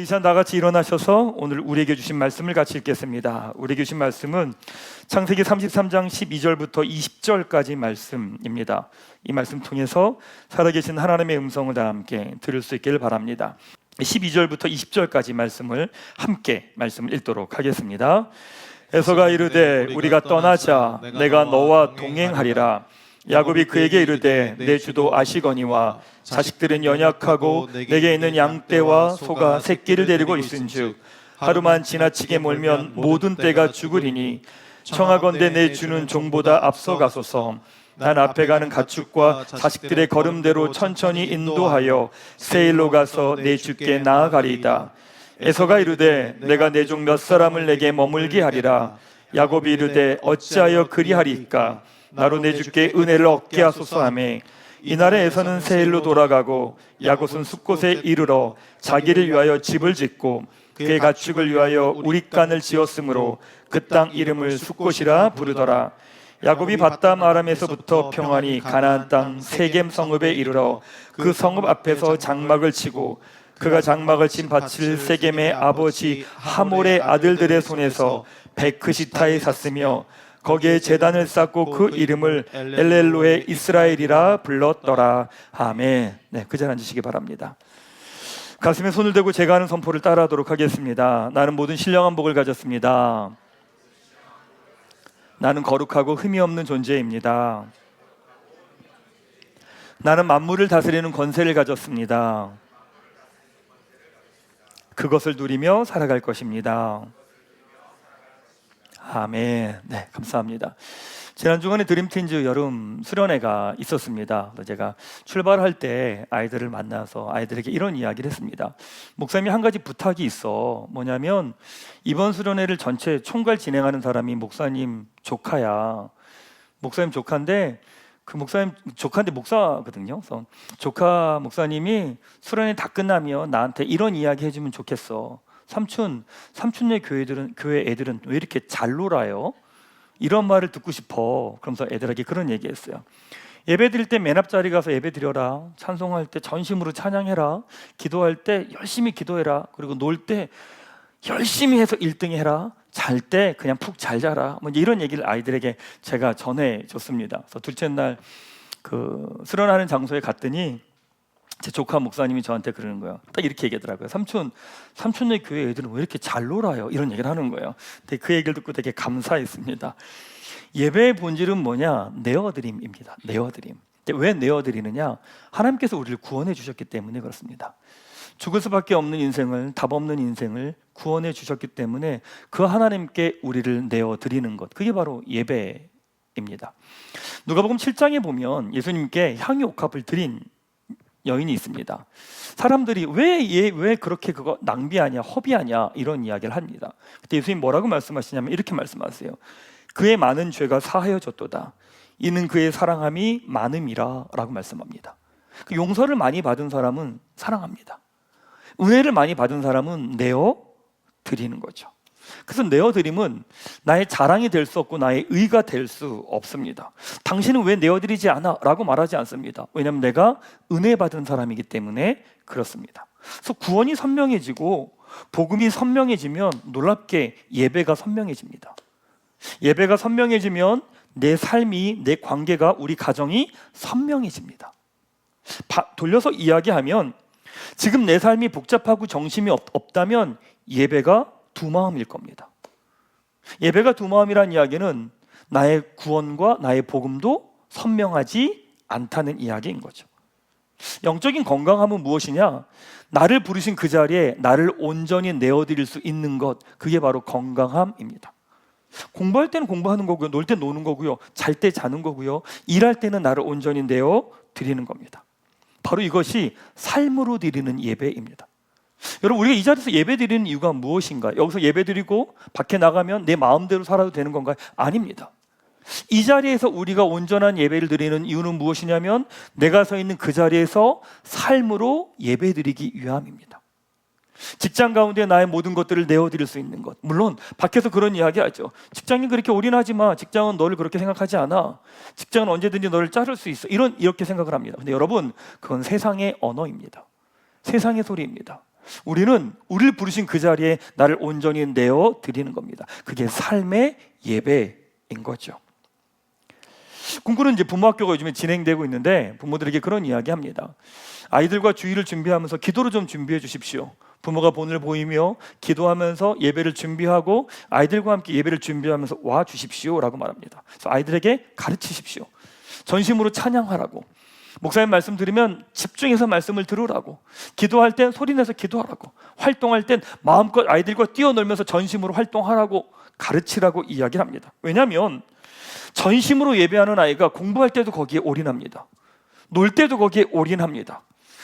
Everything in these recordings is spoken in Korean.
이 시간 다 같이 일어나셔서 오늘 우리에게 주신 말씀을 같이 읽겠습니다. 우리에게 주신 말씀은 창세기 33장 12절부터 20절까지 말씀입니다. 이 말씀 통해서 살아계신 하나님의 음성을 다 함께 들을 수 있기를 바랍니다. 12절부터 20절까지 말씀을 함께 말씀을 읽도록 하겠습니다. 에서가 이르되 우리가 떠나자 내가 너와 동행하리라. 야곱이 그에게 이르되 내 주도 아시거니와 자식들은 연약하고 내게 있는 양떼와 소가 새끼를 데리고 있은즉 하루만 지나치게 몰면 모든 떼가 죽으리니 청하건대 내 주는 종보다 앞서가소서. 난 앞에 가는 가축과 자식들의 걸음대로 천천히 인도하여 세일로 가서 내 주께 나아가리이다. 에서가 이르되 내가 내 종 몇 사람을 내게 머물게 하리라. 야곱이 이르되 어찌하여 그리하리까. 나로 내 주께 은혜를 얻게 하소서 하매 이날에 에서는 세일로 돌아가고 야곱은 숫곳에 이르러 자기를 위하여 집을 짓고 그의 가축을 위하여 우릿간을 지었으므로 그 땅 이름을 숫곳이라 부르더라. 야곱이 밧담 아람에서부터 평안히 가나안 땅 세겜 성읍에 이르러 그 성읍 앞에서 장막을 치고 그가 장막을 친 밭을 세겜의 아버지 하몰의 아들들의 손에서 베크시타에 샀으며 거기에 제단을 쌓고 그 이름을 엘렐로의 이스라엘이라 불렀더라. 아멘. 네, 그 자리에 앉으시기 바랍니다. 가슴에 손을 대고 제가 하는 선포를 따라하도록 하겠습니다. 나는 모든 신령한 복을 가졌습니다. 나는 거룩하고 흠이 없는 존재입니다. 나는 만물을 다스리는 권세를 가졌습니다. 그것을 누리며 살아갈 것입니다. 아멘. 네, 감사합니다. 지난 주간에 드림틴즈 여름 수련회가 있었습니다. 제가 출발할 때 아이들을 만나서 아이들에게 이런 이야기를 했습니다. 목사님이 한 가지 부탁이 있어. 뭐냐면 이번 수련회를 전체 총괄 진행하는 사람이 목사님 조카야. 목사님 조카인데 그 목사님 조카인데 목사거든요. 그래서 조카 목사님이 수련회 다 끝나면 나한테 이런 이야기 해주면 좋겠어. 삼촌네 교회 애들은 왜 이렇게 잘 놀아요? 이런 말을 듣고 싶어. 그러면서 애들에게 그런 얘기했어요. 예배 드릴 때 맨 앞자리 가서 예배 드려라. 찬송할 때 전심으로 찬양해라. 기도할 때 열심히 기도해라. 그리고 놀 때 열심히 해서 1등 해라. 잘 때 그냥 푹 잘 자라. 뭐 이런 얘기를 아이들에게 제가 전해줬습니다. 그래서 둘째 날 그 수련하는 장소에 갔더니 제 조카 목사님이 저한테 그러는 거예요. 딱 이렇게 얘기하더라고요. 삼촌네 교회 애들은 왜 이렇게 잘 놀아요? 이런 얘기를 하는 거예요. 근데 그 얘기를 듣고 되게 감사했습니다. 예배의 본질은 뭐냐? 내어드림입니다. 내어드림. 왜 내어드리느냐? 하나님께서 우리를 구원해 주셨기 때문에 그렇습니다. 죽을 수밖에 없는 인생을, 답 없는 인생을 구원해 주셨기 때문에 그 하나님께 우리를 내어드리는 것, 그게 바로 예배입니다. 누가복음 7장에 보면 예수님께 향유옥합을 드린 여인이 있습니다. 사람들이 왜 그렇게 그거 낭비하냐, 허비하냐 이런 이야기를 합니다. 그때 예수님 뭐라고 말씀하시냐면 이렇게 말씀하세요. 그의 많은 죄가 사하여졌도다. 이는 그의 사랑함이 많음이라 라고 말씀합니다. 그 용서를 많이 받은 사람은 사랑합니다. 은혜를 많이 받은 사람은 내어 드리는 거죠. 그래서 내어드림은 나의 자랑이 될 수 없고 나의 의가 될 수 없습니다. 당신은 왜 내어드리지 않아? 라고 말하지 않습니다. 왜냐하면 내가 은혜 받은 사람이기 때문에 그렇습니다. 그래서 구원이 선명해지고 복음이 선명해지면 놀랍게 예배가 선명해집니다. 예배가 선명해지면 내 삶이, 내 관계가, 우리 가정이 선명해집니다. 돌려서 이야기하면 지금 내 삶이 복잡하고 정신이 없다면 예배가 두 마음일 겁니다. 예배가 두 마음이란 이야기는 나의 구원과 나의 복음도 선명하지 않다는 이야기인 거죠. 영적인 건강함은 무엇이냐? 나를 부르신 그 자리에 나를 온전히 내어드릴 수 있는 것, 그게 바로 건강함입니다. 공부할 때는 공부하는 거고요, 놀 때 노는 거고요, 잘 때 자는 거고요, 일할 때는 나를 온전히 내어드리는 겁니다. 바로 이것이 삶으로 드리는 예배입니다. 여러분, 우리가 이 자리에서 예배 드리는 이유가 무엇인가? 여기서 예배 드리고 밖에 나가면 내 마음대로 살아도 되는 건가요? 아닙니다. 이 자리에서 우리가 온전한 예배를 드리는 이유는 무엇이냐면 내가 서 있는 그 자리에서 삶으로 예배 드리기 위함입니다. 직장 가운데 나의 모든 것들을 내어드릴 수 있는 것. 물론 밖에서 그런 이야기 하죠. 직장인 그렇게 올인하지 마. 직장은 너를 그렇게 생각하지 않아. 직장은 언제든지 너를 자를 수 있어. 이렇게 생각을 합니다. 근데 여러분, 그건 세상의 언어입니다. 세상의 소리입니다. 우리는 우리를 부르신 그 자리에 나를 온전히 내어 드리는 겁니다. 그게 삶의 예배인 거죠. 꿈꾸는 이제 부모학교가 요즘에 진행되고 있는데 부모들에게 그런 이야기 합니다. 아이들과 주일을 준비하면서 기도를 좀 준비해 주십시오. 부모가 본을 보이며 기도하면서 예배를 준비하고 아이들과 함께 예배를 준비하면서 와 주십시오 라고 말합니다. 그래서 아이들에게 가르치십시오. 전심으로 찬양하라고, 목사님 말씀 들으면 집중해서 말씀을 들으라고, 기도할 땐 소리내서 기도하라고, 활동할 땐 마음껏 아이들과 뛰어놀면서 전심으로 활동하라고 가르치라고 이야기를 합니다. 왜냐하면 전심으로 예배하는 아이가 공부할 때도 거기에 올인합니다. 놀 때도 거기에 올인합니다.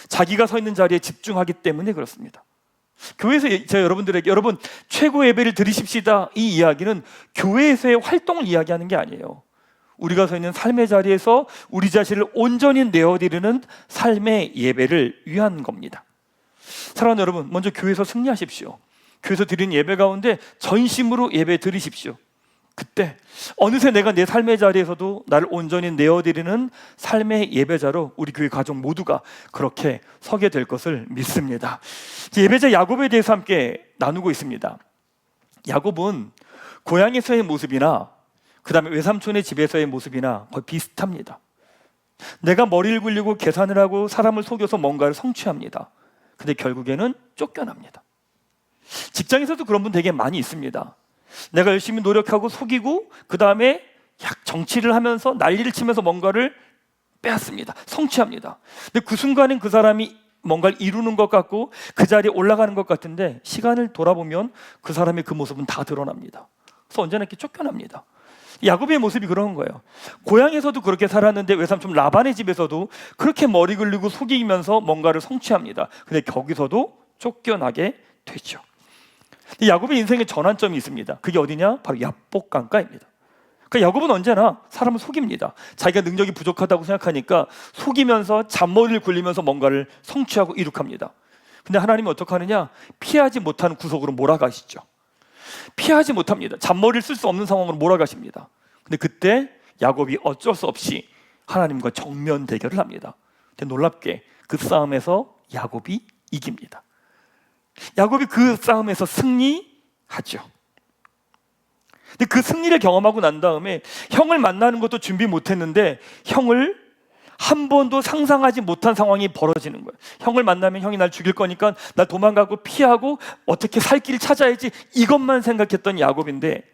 자기가 서 있는 자리에 집중하기 때문에 그렇습니다. 교회에서 제가 여러분들에게 여러분 최고 예배를 드리십시다 이 이야기는 교회에서의 활동을 이야기하는 게 아니에요. 우리가 서 있는 삶의 자리에서 우리 자신을 온전히 내어드리는 삶의 예배를 위한 겁니다. 사랑하는 여러분, 먼저 교회에서 승리하십시오. 교회에서 드리는 예배 가운데 전심으로 예배 드리십시오. 그때 어느새 내가 내 삶의 자리에서도 나를 온전히 내어드리는 삶의 예배자로 우리 교회 가족 모두가 그렇게 서게 될 것을 믿습니다. 예배자 야곱에 대해서 함께 나누고 있습니다. 야곱은 고향에서의 모습이나 그 다음에 외삼촌의 집에서의 모습이나 거의 비슷합니다. 내가 머리를 굴리고 계산을 하고 사람을 속여서 뭔가를 성취합니다. 근데 결국에는 쫓겨납니다. 직장에서도 그런 분 되게 많이 있습니다. 내가 열심히 노력하고 속이고 그 다음에 정치를 하면서 난리를 치면서 뭔가를 빼앗습니다. 성취합니다. 근데 그 순간엔 그 사람이 뭔가를 이루는 것 같고 그 자리에 올라가는 것 같은데 시간을 돌아보면 그 사람의 그 모습은 다 드러납니다. 그래서 언제나 이렇게 쫓겨납니다. 야곱의 모습이 그런 거예요. 고향에서도 그렇게 살았는데 외삼촌 라반의 집에서도 그렇게 머리 굴리고 속이면서 뭔가를 성취합니다. 근데 거기서도 쫓겨나게 되죠. 야곱의 인생에 전환점이 있습니다. 그게 어디냐? 바로 야복강가입니다. 그러니까 야곱은 언제나 사람을 속입니다. 자기가 능력이 부족하다고 생각하니까 속이면서 잔머리를 굴리면서 뭔가를 성취하고 이룩합니다. 근데 하나님이 어떻게 하느냐? 피하지 못하는 구석으로 몰아가시죠. 피하지 못합니다. 잔머리를 쓸 수 없는 상황으로 몰아가십니다. 근데 그때 야곱이 어쩔 수 없이 하나님과 정면 대결을 합니다. 근데 놀랍게 그 싸움에서 야곱이 이깁니다. 야곱이 그 싸움에서 승리하죠. 근데 그 승리를 경험하고 난 다음에 형을 만나는 것도 준비 못했는데 형을 한 번도 상상하지 못한 상황이 벌어지는 거예요. 형을 만나면 형이 날 죽일 거니까 나 도망가고 피하고 어떻게 살 길을 찾아야지 이것만 생각했던 야곱인데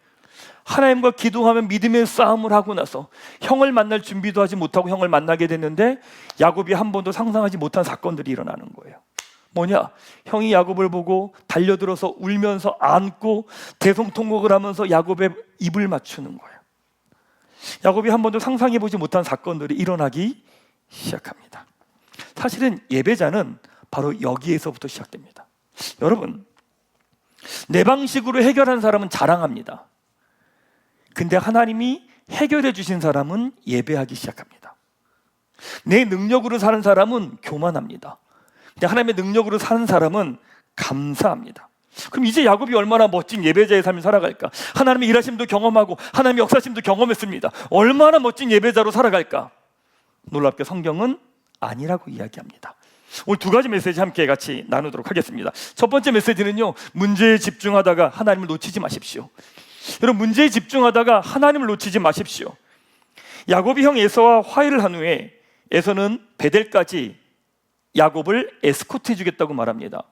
하나님과 기도하며 믿음의 싸움을 하고 나서 형을 만날 준비도 하지 못하고 형을 만나게 됐는데 야곱이 한 번도 상상하지 못한 사건들이 일어나는 거예요. 뭐냐? 형이 야곱을 보고 달려들어서 울면서 안고 대성통곡을 하면서 야곱의 입을 맞추는 거예요. 야곱이 한 번도 상상해보지 못한 사건들이 일어나기 시작합니다. 사실은 예배자는 바로 여기에서부터 시작됩니다. 여러분, 내 방식으로 해결한 사람은 자랑합니다. 근데 하나님이 해결해 주신 사람은 예배하기 시작합니다. 내 능력으로 사는 사람은 교만합니다. 근데 하나님의 능력으로 사는 사람은 감사합니다. 그럼 이제 야곱이 얼마나 멋진 예배자의 삶을 살아갈까? 하나님의 일하심도 경험하고 하나님의 역사심도 경험했습니다. 얼마나 멋진 예배자로 살아갈까? 놀랍게 성경은 아니라고 이야기합니다. 오늘 두 가지 메시지 함께 같이 나누도록 하겠습니다. 첫 번째 메시지는요, 문제에 집중하다가 하나님을 놓치지 마십시오. 여러분, 문제에 집중하다가 하나님을 놓치지 마십시오. 야곱이 형 에서와 화해를 한 후에 에서는 베델까지 야곱을 에스코트 해주겠다고 말합니다.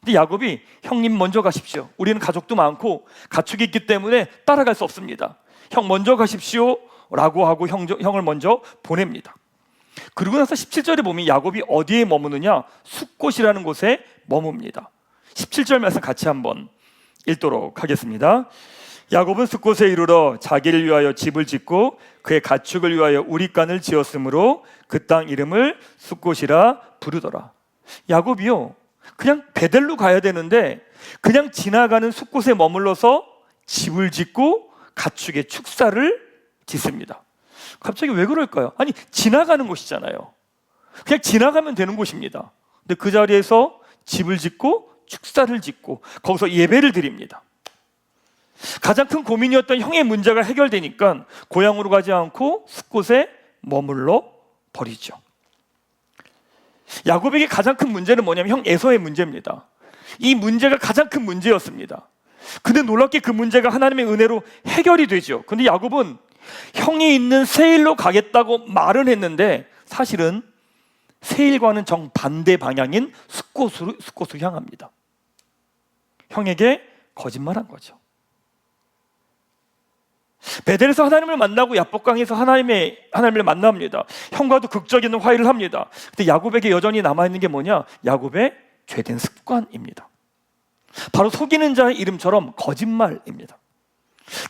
근데 야곱이 형님 먼저 가십시오. 우리는 가족도 많고 가축이 있기 때문에 따라갈 수 없습니다. 형 먼저 가십시오 라고 하고 형을 먼저 보냅니다. 그리고 나서 17절에 보면 야곱이 어디에 머무느냐? 숫곳이라는 곳에 머뭅니다. 17절 말씀 같이 한번 읽도록 하겠습니다. 야곱은 숫곳에 이르러 자기를 위하여 집을 짓고 그의 가축을 위하여 우리간을 지었으므로 그 땅 이름을 숫곳이라 부르더라. 야곱이요, 그냥 베델로 가야 되는데 그냥 지나가는 숫곳에 머물러서 집을 짓고 가축의 축사를 짓습니다. 갑자기 왜 그럴까요? 아니, 지나가는 곳이잖아요. 그냥 지나가면 되는 곳입니다. 근데 그 자리에서 집을 짓고 축사를 짓고 거기서 예배를 드립니다. 가장 큰 고민이었던 형의 문제가 해결되니까 고향으로 가지 않고 숫곳에 머물러 버리죠. 야곱에게 가장 큰 문제는 뭐냐면 형 에서의 문제입니다. 이 문제가 가장 큰 문제였습니다. 근데 놀랍게 그 문제가 하나님의 은혜로 해결이 되죠. 근데 야곱은 형이 있는 세일로 가겠다고 말은 했는데 사실은 세일과는 정반대 방향인 숫곳으로 향합니다. 형에게 거짓말한 거죠. 베델에서 하나님을 만나고 야복강에서 하나님을 만납니다. 형과도 극적인 화해를 합니다. 근데 야곱에게 여전히 남아있는 게 뭐냐? 야곱의 죄된 습관입니다. 바로 속이는 자의 이름처럼 거짓말입니다.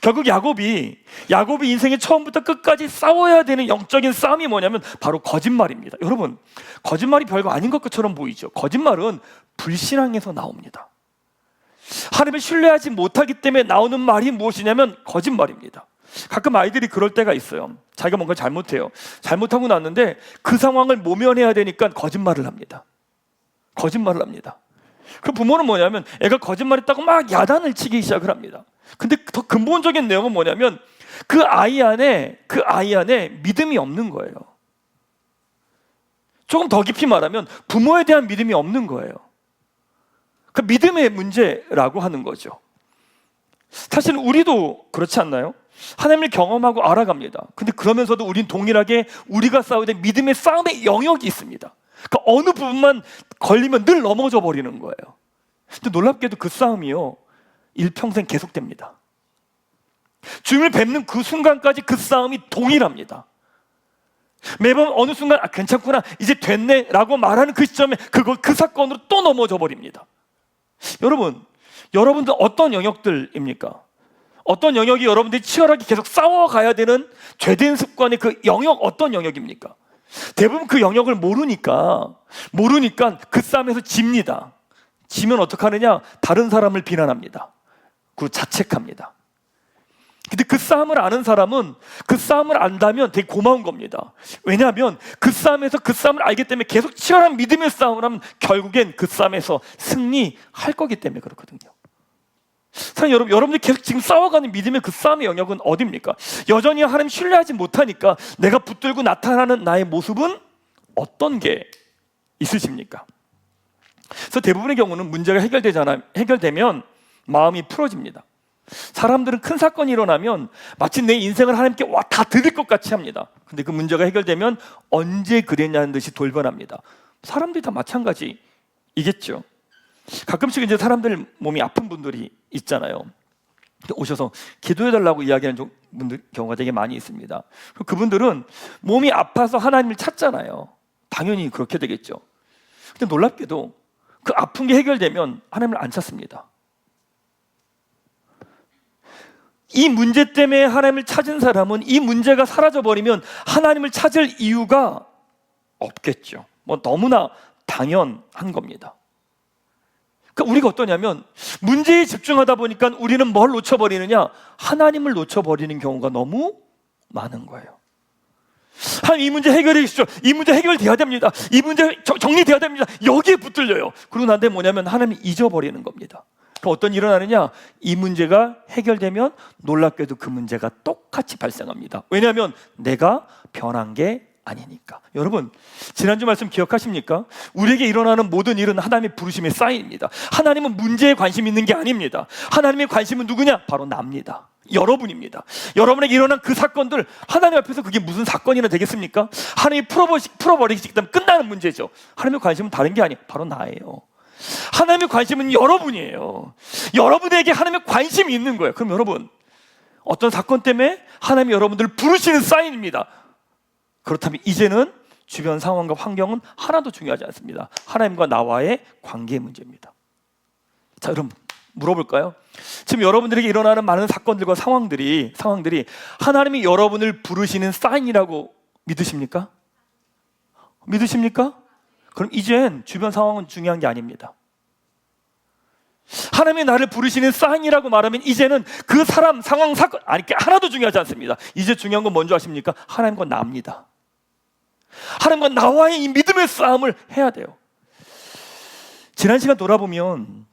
결국 야곱이 인생의 처음부터 끝까지 싸워야 되는 영적인 싸움이 뭐냐면 바로 거짓말입니다. 여러분, 거짓말이 별거 아닌 것처럼 보이죠. 거짓말은 불신앙에서 나옵니다. 하나님을 신뢰하지 못하기 때문에 나오는 말이 무엇이냐면 거짓말입니다. 가끔 아이들이 그럴 때가 있어요. 자기가 뭔가 잘못해요. 잘못하고 났는데 그 상황을 모면해야 되니까 거짓말을 합니다. 그 부모는 뭐냐면 애가 거짓말했다고 막 야단을 치기 시작을 합니다. 근데 더 근본적인 내용은 뭐냐면 그 아이 안에 믿음이 없는 거예요. 조금 더 깊이 말하면 부모에 대한 믿음이 없는 거예요. 그 믿음의 문제라고 하는 거죠. 사실 우리도 그렇지 않나요? 하나님을 경험하고 알아갑니다. 근데 그러면서도 우린 동일하게 우리가 싸워야 될 믿음의 싸움의 영역이 있습니다. 그러니까 어느 부분만 걸리면 늘 넘어져 버리는 거예요. 근데 놀랍게도 그 싸움이요, 일평생 계속됩니다. 주님을 뵙는 그 순간까지 그 싸움이 동일합니다. 매번 어느 순간 괜찮구나, 이제 됐네 라고 말하는 그 시점에 그 사건으로 또 넘어져 버립니다. 여러분들 어떤 영역들입니까? 어떤 영역이 여러분들이 치열하게 계속 싸워가야 되는 죄된 습관의 그 영역, 어떤 영역입니까? 대부분 그 영역을 모르니까 그 싸움에서 집니다. 지면 어떡하느냐? 다른 사람을 비난합니다. 그리고 자책합니다. 근데 그 싸움을 아는 사람은 그 싸움을 안다면 되게 고마운 겁니다. 왜냐하면 그 싸움에서 그 싸움을 알기 때문에 계속 치열한 믿음의 싸움을 하면 결국엔 그 싸움에서 승리할 거기 때문에 그렇거든요. 사실 여러분들이 계속 지금 싸워가는 믿음의 그 싸움의 영역은 어디입니까? 여전히 하나님 신뢰하지 못하니까 내가 붙들고 나타나는 나의 모습은 어떤 게 있으십니까? 그래서 대부분의 경우는 문제가 해결되면 마음이 풀어집니다. 사람들은 큰 사건이 일어나면 마치 내 인생을 하나님께 다 드릴 것 같이 합니다. 근데 그 문제가 해결되면 언제 그랬냐는 듯이 돌변합니다. 사람들이 다 마찬가지이겠죠. 가끔씩 이제 사람들 몸이 아픈 분들이 있잖아요. 오셔서 기도해달라고 이야기하는 경우가 되게 많이 있습니다. 그분들은 몸이 아파서 하나님을 찾잖아요. 당연히 그렇게 되겠죠. 근데 놀랍게도 그 아픈 게 해결되면 하나님을 안 찾습니다. 이 문제 때문에 하나님을 찾은 사람은 이 문제가 사라져버리면 하나님을 찾을 이유가 없겠죠. 너무나 당연한 겁니다. 그러니까 우리가 어떠냐면 문제에 집중하다 보니까 우리는 뭘 놓쳐버리느냐? 하나님을 놓쳐버리는 경우가 너무 많은 거예요. 하나님, 이 문제 해결해 주십시오. 이 문제 해결돼야 됩니다. 이 문제 정리돼야 됩니다. 여기에 붙들려요. 그러고 난 다음에 뭐냐면 하나님을 잊어버리는 겁니다. 그럼 어떤 일이 일어나느냐? 이 문제가 해결되면 놀랍게도 그 문제가 똑같이 발생합니다. 왜냐하면 내가 변한 게 아니니까. 여러분, 지난주 말씀 기억하십니까? 우리에게 일어나는 모든 일은 하나님의 부르심의 사인입니다. 하나님은 문제에 관심 있는 게 아닙니다. 하나님의 관심은 누구냐? 바로 납니다. 여러분입니다. 여러분에게 일어난 그 사건들, 하나님 앞에서 그게 무슨 사건이나 되겠습니까? 하나님이 풀어버리기 때문에 끝나는 문제죠. 하나님의 관심은 다른 게 아니에요. 바로 나예요. 하나님의 관심은 여러분이에요. 여러분에게 하나님의 관심이 있는 거예요. 그럼 여러분, 어떤 사건 때문에 하나님이 여러분들을 부르시는 사인입니다. 그렇다면 이제는 주변 상황과 환경은 하나도 중요하지 않습니다. 하나님과 나와의 관계의 문제입니다. 자, 여러분, 물어볼까요? 지금 여러분들에게 일어나는 많은 사건들과 상황들이 하나님이 여러분을 부르시는 사인이라고 믿으십니까? 그럼 이젠 주변 상황은 중요한 게 아닙니다. 하나님이 나를 부르시는 사인이라고 말하면 이제는 그 사람, 상황, 사건 하나도 중요하지 않습니다. 이제 중요한 건 뭔지 아십니까? 하나님과 나입니다. 하나님과 나와의 이 믿음의 싸움을 해야 돼요. 지난 시간 돌아보면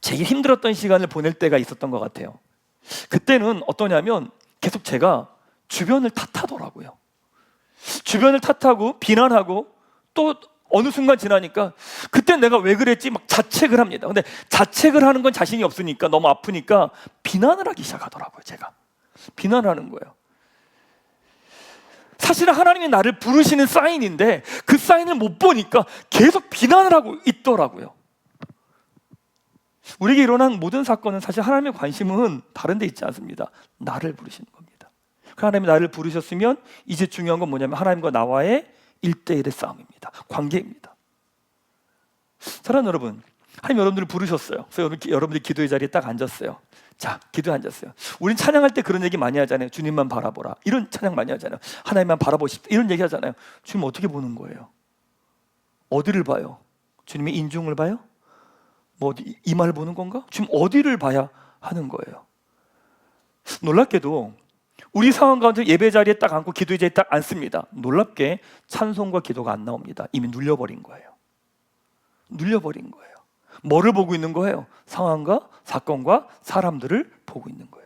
되게 힘들었던 시간을 보낼 때가 있었던 것 같아요. 그때는 어떠냐면 계속 제가 주변을 탓하더라고요. 주변을 탓하고 비난하고 또 어느 순간 지나니까 그때 내가 왜 그랬지? 막 자책을 합니다. 근데 자책을 하는 건 자신이 없으니까, 너무 아프니까 비난을 하기 시작하더라고요. 제가 비난하는 거예요. 사실은 하나님이 나를 부르시는 사인인데 그 사인을 못 보니까 계속 비난을 하고 있더라고요. 우리에게 일어난 모든 사건은 사실 하나님의 관심은 다른 데 있지 않습니다. 나를 부르시는 겁니다. 하나님이 나를 부르셨으면 이제 중요한 건 뭐냐면 하나님과 나와의 1대1의 싸움입니다. 관계입니다. 사랑하는 여러분, 하나님 여러분들을 부르셨어요. 그래서 여러분들이 기도의 자리에 딱 앉았어요. 자, 기도에 앉았어요. 우린 찬양할 때 그런 얘기 많이 하잖아요. 주님만 바라보라, 이런 찬양 많이 하잖아요. 하나님만 바라보십시오, 이런 얘기 하잖아요. 주님 어떻게 보는 거예요? 어디를 봐요? 주님의 인중을 봐요? 뭐 어디 이마를 보는 건가? 지금 어디를 봐야 하는 거예요? 놀랍게도 우리 상황 가운데 예배 자리에 딱 앉고 기도의 자리에 딱 앉습니다. 놀랍게 찬송과 기도가 안 나옵니다. 이미 눌려버린 거예요. 눌려버린 거예요. 뭐를 보고 있는 거예요? 상황과 사건과 사람들을 보고 있는 거예요.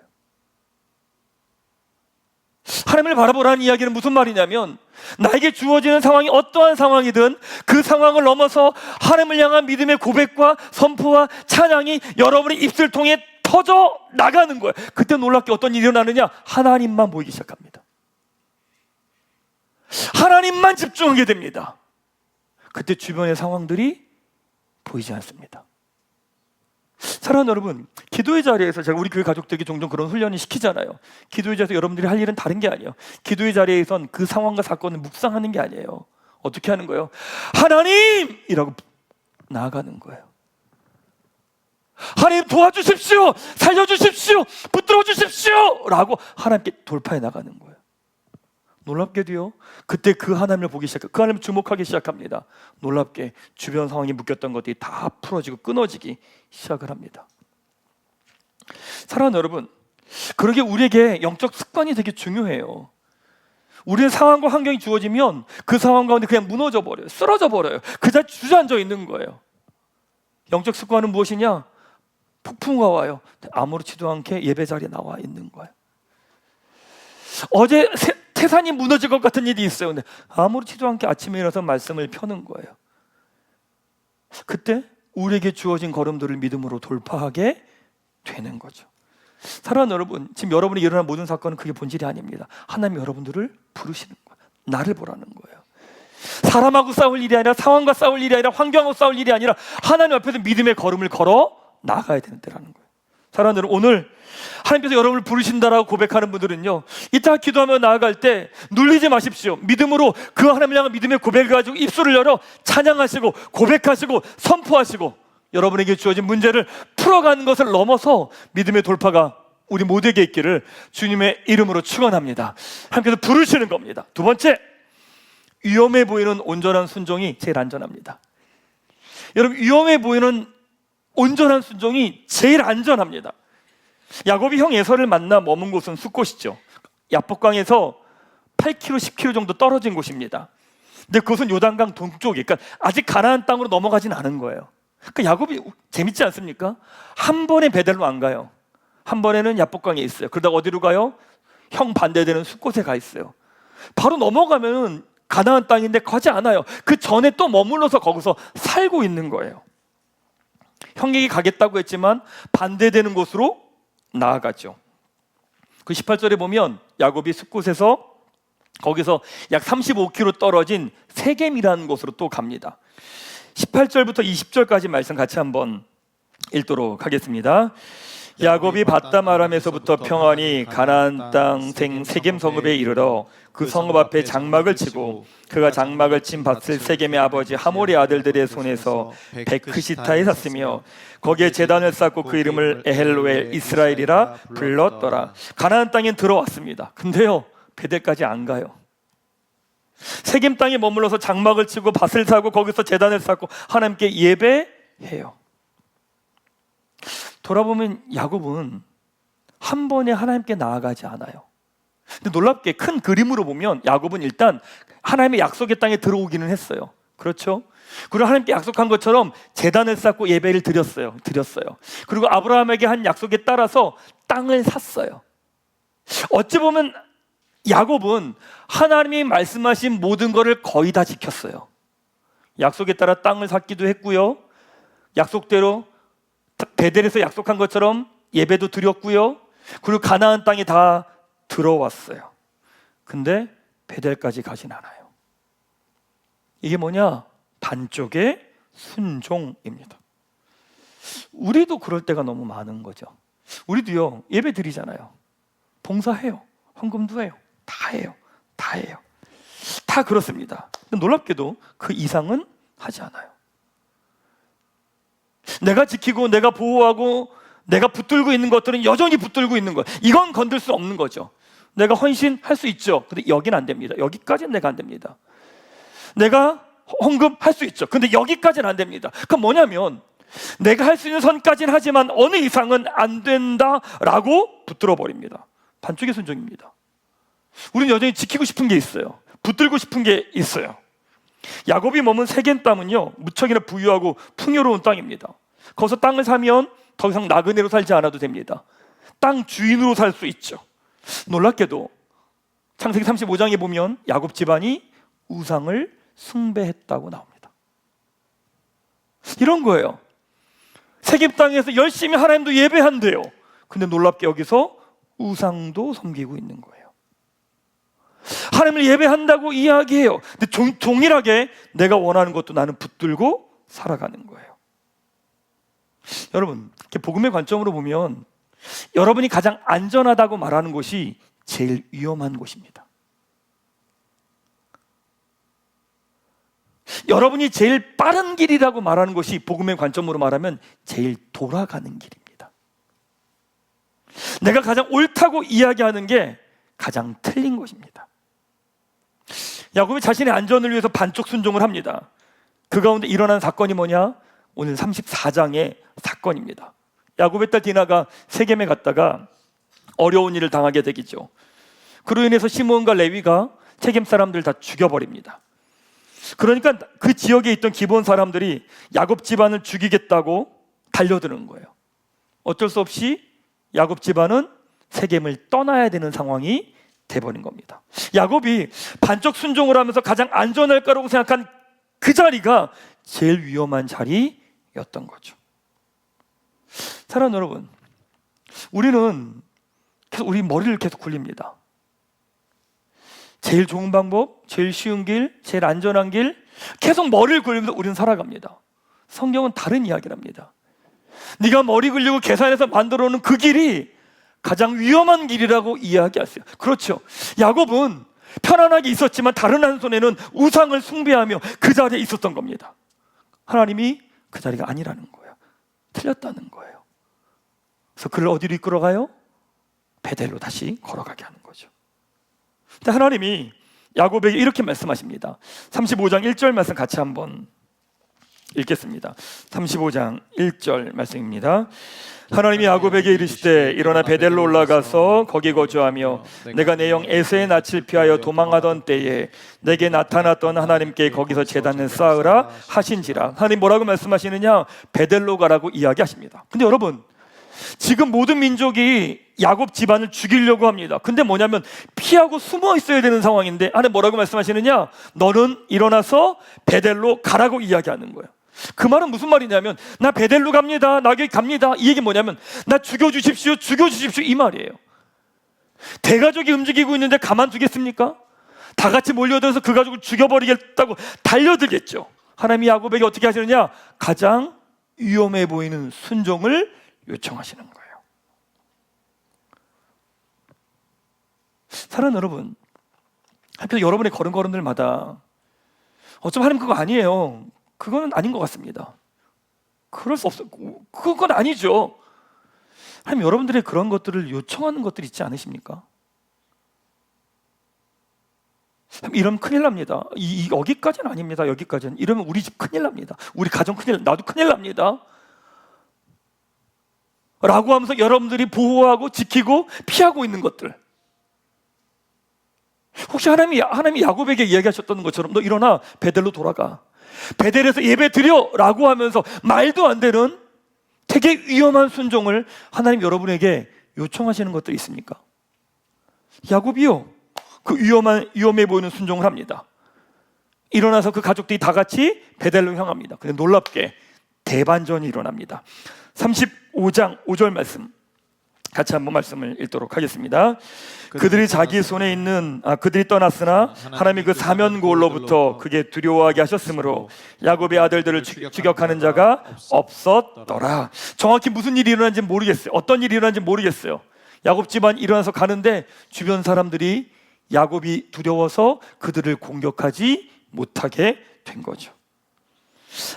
하나님을 바라보라는 이야기는 무슨 말이냐면, 나에게 주어지는 상황이 어떠한 상황이든 그 상황을 넘어서 하나님을 향한 믿음의 고백과 선포와 찬양이 여러분의 입술 통해 터져 나가는 거예요. 그때 놀랍게 어떤 일이 일어나느냐? 하나님만 보이기 시작합니다. 하나님만 집중하게 됩니다. 그때 주변의 상황들이 보이지 않습니다. 사랑하는 여러분, 기도의 자리에서 제가 우리 교회 가족들에게 종종 그런 훈련을 시키잖아요. 기도의 자리에서 여러분들이 할 일은 다른 게 아니에요. 기도의 자리에선 그 상황과 사건을 묵상하는 게 아니에요. 어떻게 하는 거예요? 하나님! 이라고 나아가는 거예요. 하나님 도와주십시오! 살려주십시오! 붙들어 주십시오! 라고 하나님께 돌파해 나가는 거예요. 놀랍게도요, 그때 그 하나님을 보기 시작해요. 그 하나님을 주목하기 시작합니다. 놀랍게 주변 상황이 묶였던 것들이 다 풀어지고 끊어지기 시작을 합니다. 사랑하는 여러분, 그러게 우리에게 영적 습관이 되게 중요해요. 우리는 상황과 환경이 주어지면 그 상황 가운데 그냥 무너져 버려요. 쓰러져 버려요. 그 자리에 주저앉아 있는 거예요. 영적 습관은 무엇이냐? 폭풍우가 와요. 아무렇지도 않게 예배 자리에 나와 있는 거예요. 어제 태산이 무너질 것 같은 일이 있어요. 근데 아무렇지도 않게 아침에 일어나서 말씀을 펴는 거예요. 그때 우리에게 주어진 걸음들을 믿음으로 돌파하게 되는 거죠. 사랑하는 여러분, 지금 여러분이 일어난 모든 사건은 그게 본질이 아닙니다. 하나님이 여러분들을 부르시는 거예요. 나를 보라는 거예요. 사람하고 싸울 일이 아니라, 상황과 싸울 일이 아니라, 환경하고 싸울 일이 아니라 하나님 앞에서 믿음의 걸음을 걸어 나가야 되는 때라는 거예요. 사랑하는 여러분, 오늘 하나님께서 여러분을 부르신다라고 고백하는 분들은요, 이따 기도하며 나아갈 때 눌리지 마십시오. 믿음으로 그 하나님을 향한 믿음의 고백을 가지고 입술을 열어 찬양하시고 고백하시고 선포하시고 여러분에게 주어진 문제를 풀어가는 것을 넘어서 믿음의 돌파가 우리 모두에게 있기를 주님의 이름으로 축원합니다. 하나님께서 부르시는 겁니다. 두 번째, 위험해 보이는 온전한 순종이 제일 안전합니다. 여러분, 위험해 보이는 온전한 순종이 제일 안전합니다. 야곱이 형 에서를 만나 머문 곳은 숫곳이죠. 야복강에서 8km, 10km 정도 떨어진 곳입니다. 근데 그것은 요단강 동쪽에, 그러니까 아직 가나안 땅으로 넘어가진 않은 거예요. 그러니까 야곱이 재밌지 않습니까? 한 번에 베델로 안 가요. 한 번에는 야복강에 있어요. 그러다가 어디로 가요? 형 반대되는 숫곳에 가 있어요. 바로 넘어가면 가나안 땅인데 가지 않아요. 그 전에 또 머물러서 거기서 살고 있는 거예요. 형에게 가겠다고 했지만 반대되는 곳으로 나아가죠. 그 18절에 보면 야곱이 숫곳에서 거기서 약 35km 떨어진 세겜이라는 곳으로 또 갑니다. 18절부터 20절까지 말씀 같이 한번 읽도록 하겠습니다. 야곱이 밧담 아람에서부터 평안히 가나안 땅 세겜 성읍에 이르러 그 성읍 앞에 장막을 치고 그가 장막을 친 밭을 세겜의 아버지 하몰의 아들들의 손에서 베크시타에 샀으며 거기에 제단을 쌓고 그 이름을 에헬로엘 이스라엘이라 불렀더라. 가나안 땅에 들어왔습니다. 근데요, 베델까지 안 가요. 세겜 땅에 머물러서 장막을 치고 밭을 사고 거기서 제단을 쌓고 하나님께 예배해요. 돌아보면 야곱은 한 번에 하나님께 나아가지 않아요. 근데 놀랍게 큰 그림으로 보면 야곱은 일단 하나님의 약속의 땅에 들어오기는 했어요. 그렇죠? 그리고 하나님께 약속한 것처럼 제단을 쌓고 예배를 드렸어요. 그리고 아브라함에게 한 약속에 따라서 땅을 샀어요. 어찌 보면 야곱은 하나님이 말씀하신 모든 것을 거의 다 지켰어요. 약속에 따라 땅을 샀기도 했고요. 약속대로 베델에서 약속한 것처럼 예배도 드렸고요. 그리고 가나안 땅에 다 들어왔어요. 근데 베델까지 가진 않아요. 이게 뭐냐? 반쪽의 순종입니다. 우리도 그럴 때가 너무 많은 거죠. 우리도요, 예배 드리잖아요. 봉사해요. 헌금도 해요. 다 해요. 다 해요. 다 그렇습니다. 놀랍게도 그 이상은 하지 않아요. 내가 지키고 내가 보호하고 내가 붙들고 있는 것들은 여전히 붙들고 있는 거예요. 이건 건들 수 없는 거죠. 내가 헌신할 수 있죠. 근데 여긴 안 됩니다. 여기까지는 내가 안 됩니다. 내가 헌금할 수 있죠. 근데 여기까지는 안 됩니다. 그럼 뭐냐면 내가 할 수 있는 선까지는 하지만 어느 이상은 안 된다라고 붙들어 버립니다. 반쪽의 순종입니다. 우리는 여전히 지키고 싶은 게 있어요. 붙들고 싶은 게 있어요. 야곱이 머문 세겜 땅은요, 무척이나 부유하고 풍요로운 땅입니다. 거기서 땅을 사면 더 이상 나그네로 살지 않아도 됩니다. 땅 주인으로 살 수 있죠. 놀랍게도 창세기 35장에 보면 야곱 집안이 우상을 숭배했다고 나옵니다. 이런 거예요. 세겜 땅에서 열심히 하나님도 예배한대요. 근데 놀랍게 여기서 우상도 섬기고 있는 거예요. 하나님을 예배한다고 이야기해요. 근데 동일하게 내가 원하는 것도 나는 붙들고 살아가는 거예요. 여러분, 복음의 관점으로 보면 여러분이 가장 안전하다고 말하는 곳이 제일 위험한 곳입니다. 여러분이 제일 빠른 길이라고 말하는 것이 복음의 관점으로 말하면 제일 돌아가는 길입니다. 내가 가장 옳다고 이야기하는 게 가장 틀린 것입니다. 야곱이 자신의 안전을 위해서 반쪽 순종을 합니다. 그 가운데 일어난 사건이 뭐냐? 오늘 34장의 사건입니다. 야곱의 딸 디나가 세겜에 갔다가 어려운 일을 당하게 되겠죠. 그로 인해서 시므온과 레위가 세겜 사람들 다 죽여버립니다. 그러니까 그 지역에 있던 기본 사람들이 야곱 집안을 죽이겠다고 달려드는 거예요. 어쩔 수 없이 야곱 집안은 세겜을 떠나야 되는 상황이 돼버린 겁니다. 야곱이 반쪽 순종을 하면서 가장 안전할 거라고 생각한 그 자리가 제일 위험한 자리였던 거죠. 사랑하는 여러분, 우리는 계속 우리 머리를 계속 굴립니다. 제일 좋은 방법, 제일 쉬운 길, 제일 안전한 길, 계속 머리를 굴리면서 우리는 살아갑니다. 성경은 다른 이야기를 합니다. 네가 머리 굴리고 계산해서 만들어 놓은 그 길이 가장 위험한 길이라고 이야기하세요. 그렇죠. 야곱은 편안하게 있었지만 다른 한 손에는 우상을 숭배하며 그 자리에 있었던 겁니다. 하나님이 그 자리가 아니라는 거예요. 틀렸다는 거예요. 그래서 그를 어디로 이끌어가요? 베델로 다시 걸어가게 하는 거죠. 근데 하나님이 야곱에게 이렇게 말씀하십니다. 35장 1절 말씀 같이 한번 읽겠습니다. 35장 1절 말씀입니다. 하나님이 야곱에게 이르시되 일어나 베델로 올라가서 거기 거주하며 내가 내 영 에서의 낯을 피하여 도망하던 때에 내게 나타났던 하나님께 거기서 제단을 쌓으라 하신지라. 하나님 뭐라고 말씀하시느냐? 베델로 가라고 이야기하십니다. 근데 여러분, 지금 모든 민족이 야곱 집안을 죽이려고 합니다. 근데 뭐냐면 피하고 숨어 있어야 되는 상황인데 하나님 뭐라고 말씀하시느냐? 너는 일어나서 베델로 가라고 이야기하는 거예요. 그 말은 무슨 말이냐면 나 베델로 갑니다. 나 여기 갑니다. 이 얘기는 뭐냐면 나 죽여주십시오. 죽여주십시오. 이 말이에요. 대가족이 움직이고 있는데 가만두겠습니까? 다 같이 몰려들어서 그 가족을 죽여버리겠다고 달려들겠죠. 하나님이 야곱에게 어떻게 하시느냐? 가장 위험해 보이는 순종을 요청하시는 거예요. 사랑하는 여러분, 하필 여러분의 걸음걸음들마다 어쩌면 하나님 그거 아니에요. 그거는 아닌 것 같습니다. 그럴 수 없어요. 그건 아니죠. 하나님 여러분들의 그런 것들을 요청하는 것들이 있지 않으십니까? 이러면 큰일 납니다. 여기까지는 아닙니다. 여기까지는. 이러면 우리 집 큰일 납니다. 우리 가정 큰일, 나도 큰일 납니다. 라고 하면서 여러분들이 보호하고 지키고 피하고 있는 것들, 혹시 하나님이 야곱에게 이야기하셨던 것처럼 너 일어나 베델로 돌아가, 베델에서 예배 드려 라고 하면서 말도 안 되는 되게 위험한 순종을 하나님 여러분에게 요청하시는 것들이 있습니까? 야곱이요, 그 위험해 보이는 순종을 합니다. 일어나서 그 가족들이 다 같이 베델로 향합니다. 근데 놀랍게 대반전이 일어납니다. 35장 5절 말씀 같이 한번 말씀을 읽도록 하겠습니다. 그들이 자기 손에 있는 그들이 떠났으나 하나님이 그 사면골로부터 그게 두려워하게 하셨으므로 야곱의 아들들을 추격하는 자가 없었더라. 정확히 무슨 일이 일어난지 모르겠어요. 어떤 일이 일어난지 모르겠어요. 야곱 집안 일어나서 가는데 주변 사람들이 야곱이 두려워서 그들을 공격하지 못하게 된 거죠.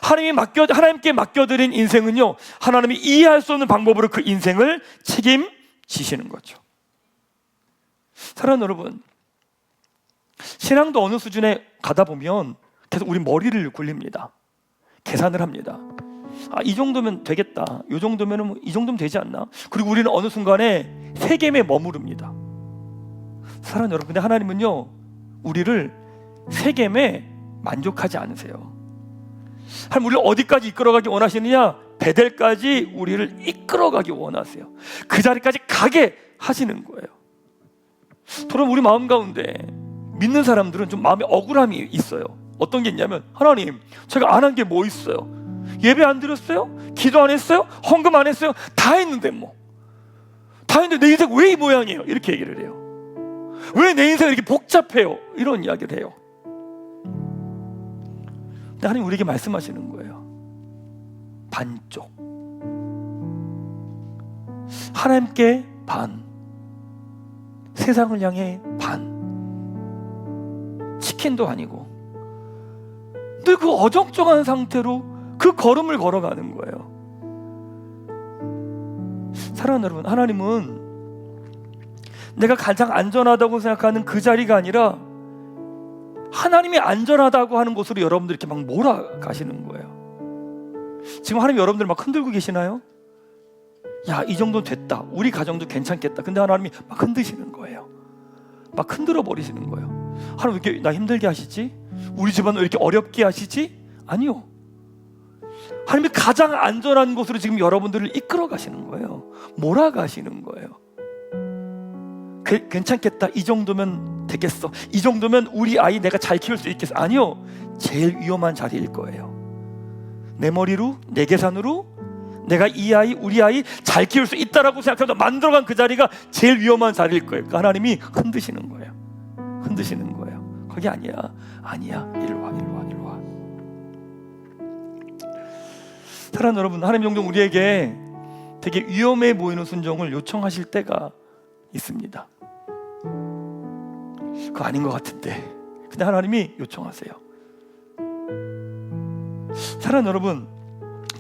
하나님께 맡겨드린 인생은요, 하나님이 이해할 수 없는 방법으로 그 인생을 책임지시는 거죠. 사랑하는 여러분, 신앙도 어느 수준에 가다 보면 계속 우리 머리를 굴립니다. 계산을 합니다. 이 정도면 되겠다. 이 정도면 이 정도면 되지 않나? 그리고 우리는 어느 순간에 세겜에 머무릅니다. 사랑하는 여러분, 근데 하나님은요, 우리를 세겜에 만족하지 않으세요. 하나님 우리를 어디까지 이끌어가기 원하시느냐? 베델까지 우리를 이끌어가기 원하세요. 그 자리까지 가게 하시는 거예요. 그럼 우리 마음 가운데 믿는 사람들은 좀 마음에 억울함이 있어요. 어떤 게 있냐면, 하나님 제가 안 한 게 뭐 있어요? 예배 안 드렸어요? 기도 안 했어요? 헌금 안 했어요? 다 했는데 다 했는데 내 인생 왜 이 모양이에요? 이렇게 얘기를 해요. 왜 내 인생이 이렇게 복잡해요? 이런 이야기를 해요. 근데 하나님 우리에게 말씀하시는 거예요. 반쪽. 하나님께 반, 세상을 향해 반. 치킨도 아니고 늘 그 어정쩡한 상태로 그 걸음을 걸어가는 거예요. 사랑하는 여러분, 하나님은 내가 가장 안전하다고 생각하는 그 자리가 아니라 하나님이 안전하다고 하는 곳으로 여러분들 이렇게 막 몰아가시는 거예요. 지금 하나님 여러분들 막 흔들고 계시나요? 야, 이 정도 됐다. 우리 가정도 괜찮겠다. 근데 하나님이 막 흔드시는 거예요. 막 흔들어 버리시는 거예요. 하나님 왜 이렇게 나 힘들게 하시지? 우리 집안을 왜 이렇게 어렵게 하시지? 아니요. 하나님이 가장 안전한 곳으로 지금 여러분들을 이끌어 가시는 거예요. 몰아가시는 거예요. 괜찮겠다. 이 정도면 되겠어. 이 정도면 우리 아이 내가 잘 키울 수 있겠어. 아니요. 제일 위험한 자리일 거예요. 내 머리로, 내 계산으로 내가 이 아이, 우리 아이 잘 키울 수 있다라고 생각하면서 만들어간 그 자리가 제일 위험한 자리일 거예요. 그러니까 하나님이 흔드시는 거예요. 흔드시는 거예요. 거기 아니야. 일로 와. 사랑하는 여러분, 하나님 종종 우리에게 되게 위험해 보이는 순종을 요청하실 때가 있습니다. 그거 아닌 것 같은데, 근데 하나님이 요청하세요. 사랑하는 여러분,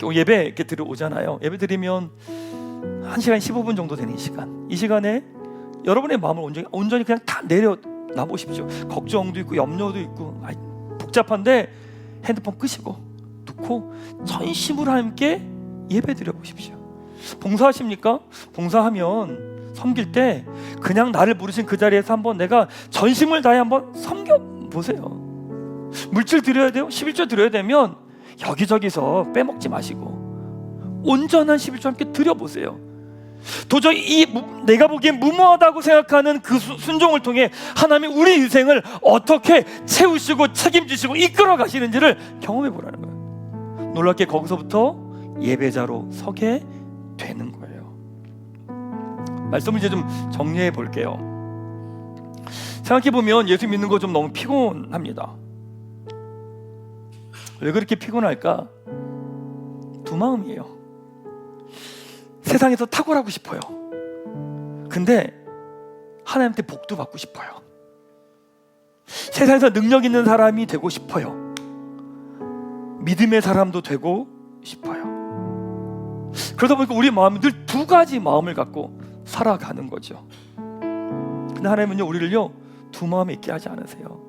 예배 이렇게 들어오잖아요. 예배 드리면 1시간 15분 정도 되는 시간, 이 시간에 여러분의 마음을 온전히 그냥 다 내려놔 보십시오. 걱정도 있고 염려도 있고 복잡한데 핸드폰 끄시고 놓고 전심으로 하나님께 예배 드려 보십시오. 봉사하십니까? 봉사하면 섬길 때 그냥 나를 부르신 그 자리에서 한번 내가 전심을 다해 한번 섬겨보세요. 물질 드려야 돼요? 11조 드려야 되면 여기저기서 빼먹지 마시고 온전한 11조 함께 드려보세요. 도저히 내가 보기엔 무모하다고 생각하는 그 순종을 통해 하나님이 우리 인생을 어떻게 채우시고 책임지시고 이끌어 가시는지를 경험해 보라는 거예요. 놀랍게 거기서부터 예배자로 서게 되는 거예요. 말씀을 이제 좀 정리해 볼게요. 생각해 보면 예수 믿는 거 좀 너무 피곤합니다. 왜 그렇게 피곤할까? 두 마음이에요. 세상에서 탁월하고 싶어요. 근데 하나님한테 복도 받고 싶어요. 세상에서 능력 있는 사람이 되고 싶어요. 믿음의 사람도 되고 싶어요. 그러다 보니까 우리 마음은 늘 두 가지 마음을 갖고 살아가는 거죠. 근데 하나님은요, 우리를요 두 마음에 있게 하지 않으세요.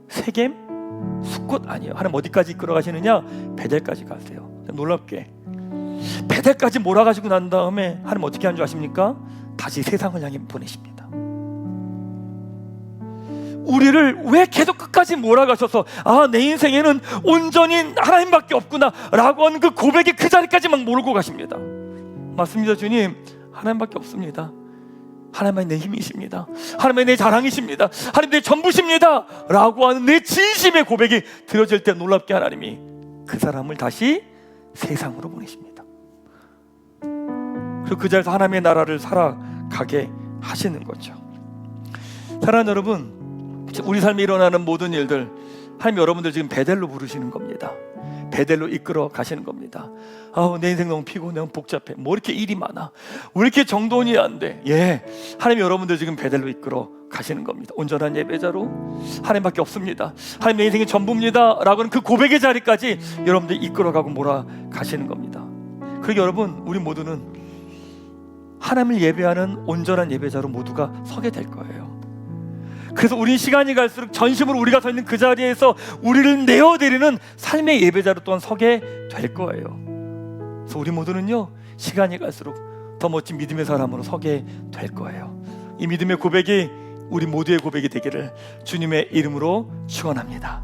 세겜, 숫곳 아니에요. 하나님 어디까지 이끌어 가시느냐? 베델까지 가세요. 놀랍게 베델까지 몰아가시고 난 다음에 하나님 어떻게 하는 줄 아십니까? 다시 세상을 향해 보내십니다. 우리를 왜 계속 끝까지 몰아가셔서 내 인생에는 온전히 하나님밖에 없구나 라고 하는 그 고백이 그 자리까지 막 몰고 가십니다. 맞습니다. 주님, 하나님밖에 없습니다. 하나님은 내 힘이십니다. 하나님은 내 자랑이십니다. 하나님 내 전부십니다 라고 하는 내 진심의 고백이 들어질 때 놀랍게 하나님이 그 사람을 다시 세상으로 보내십니다. 그리고 그 자리에서 하나님의 나라를 살아가게 하시는 거죠. 사랑하는 여러분, 우리 삶에 일어나는 모든 일들 하나님 여러분들 지금 베델로 부르시는 겁니다. 베델로 이끌어 가시는 겁니다. 내 인생 너무 피곤해, 너무 복잡해, 뭐 이렇게 일이 많아, 왜 이렇게 정돈이 안 돼? 하나님 여러분들 지금 베델로 이끌어 가시는 겁니다. 온전한 예배자로 하나님밖에 없습니다, 하나님 내 인생의 전부입니다 라고는 그 고백의 자리까지 여러분들 이끌어가고 몰아가시는 겁니다. 그러니까 여러분, 우리 모두는 하나님을 예배하는 온전한 예배자로 모두가 서게 될 거예요. 그래서 우리 시간이 갈수록 전심으로 우리가 서 있는 그 자리에서 우리를 내어드리는 삶의 예배자로 또한 서게 될 거예요. 그래서 우리 모두는요, 시간이 갈수록 더 멋진 믿음의 사람으로 서게 될 거예요. 이 믿음의 고백이 우리 모두의 고백이 되기를 주님의 이름으로 축원합니다.